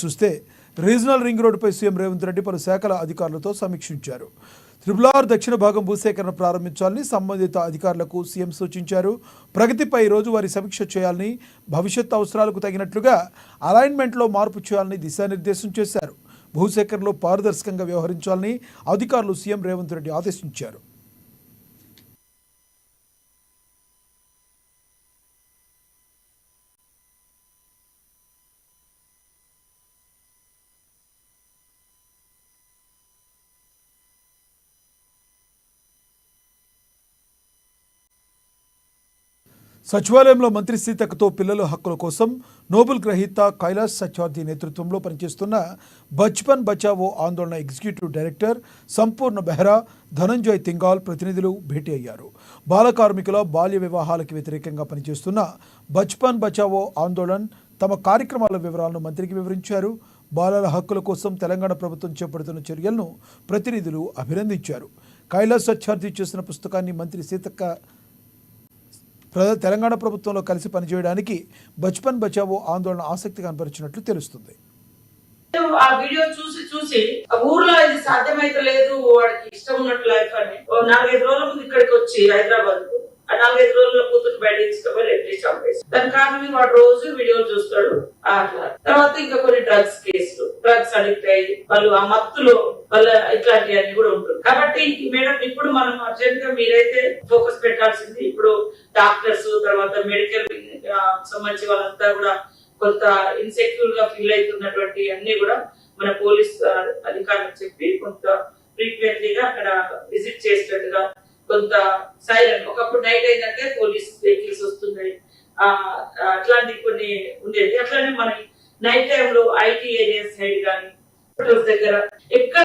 చూస్తే regional ring రోడ్డుపై CM Revanth Reddy పలు శాఖల అధికారులతో సమీక్షించారు. త్రిపుల్ దక్షిణ భాగం భూసేకరణ ప్రారంభించాలని సంబంధిత అధికారులకు సీఎం సూచించారు. ప్రగతిపై రోజువారీ సమీక్ష చేయాలని, భవిష్యత్ అవసరాలకు తగినట్లుగా అలైన్మెంట్లో మార్పు చేయాలని దిశానిర్దేశం చేశారు. భూసేకరణలో పారదర్శకంగా వ్యవహరించాలని అధికారులు సీఎం రేవంత్ రెడ్డి ఆదేశించారు. సచివాలయంలో మంత్రి సీతక్కతో పిల్లల హక్కుల కోసం నోబెల్ గ్రహీత కైలాష్ సత్యార్థి నేతృత్వంలో పనిచేస్తున్న బచ్పన్ బచావో ఆందోళన ఎగ్జిక్యూటివ్ డైరెక్టర్ సంపూర్ణ బెహ్రా, ధనంజయ్ తింగాల్ ప్రతినిధులు భేటీ అయ్యారు. బాల కార్మికుల బాల్య వివాహాలకు వ్యతిరేకంగా పనిచేస్తున్న బచ్పన్ బచావో ఆందోళన్ తమ కార్యక్రమాల వివరాలను మంత్రికి వివరించారు. బాలల హక్కుల కోసం తెలంగాణ ప్రభుత్వం చేపడుతున్న చర్యలను ప్రతినిధులు అభినందించారు. కైలాష్ సత్యార్థి చేసిన పుస్తకాన్ని మంత్రి సీతక్క తెలంగాణ ప్రభుత్వంలో కలిసి పనిచేయడానికి బచ్పన్ బచావో ఆందోళన ఆసక్తి కనపరిచినట్లు తెలుస్తుంది. ఆ వీడియో చూసి ఊర్లో ఇది సాధ్యమైతే లేదు, వాడికి ఇష్టం ఉన్నట్టు లైఫ్ అని 4-5 రోజుల ముందు ఇక్కడికి వచ్చి హైదరాబాద్ కు 4-5 రోజుల కూతురు బయట తీసుకుపోయి ఎట్టి చంపేసి దాని కారణం వాడు రోజు వీడియోలు చూస్తాడు. తర్వాత ఇంకా కొన్ని డ్రగ్స్ కేసులు, డ్రగ్స్ అడిక్ట్ అయ్యి వాళ్ళు ఆ మత్తులో వాళ్ళ ఇట్లాంటివన్నీ కూడా ఉంటుంది. కాబట్టి మేడం ఇప్పుడు మనం అర్జెంట్ గా మీరైతే ఫోకస్ పెట్టాల్సింది ఇప్పుడు డాక్టర్స్ తర్వాత మెడికల్ సంబంధించి వాళ్ళంతా కూడా కొంత ఇన్సెక్యూర్ గా ఫీల్ అవుతున్నటువంటి అన్ని కూడా మన పోలీస్ అధికారులకు చెప్పి కొంత ఫ్రీక్వెంట్లీగా అక్కడ విజిట్ చేసేటట్టుగా కొంత సైలెంట్ ఒకప్పుడు నైట్ అయిందంటే పోలీస్ వెహికల్స్ వస్తున్నాయి అట్లాంటి కొన్ని ఉండేది. అట్లానే మనకి నైట్ టైంలో ఐటీ ఏరియా సైడ్ కానీ దగ్గర ఎక్కడ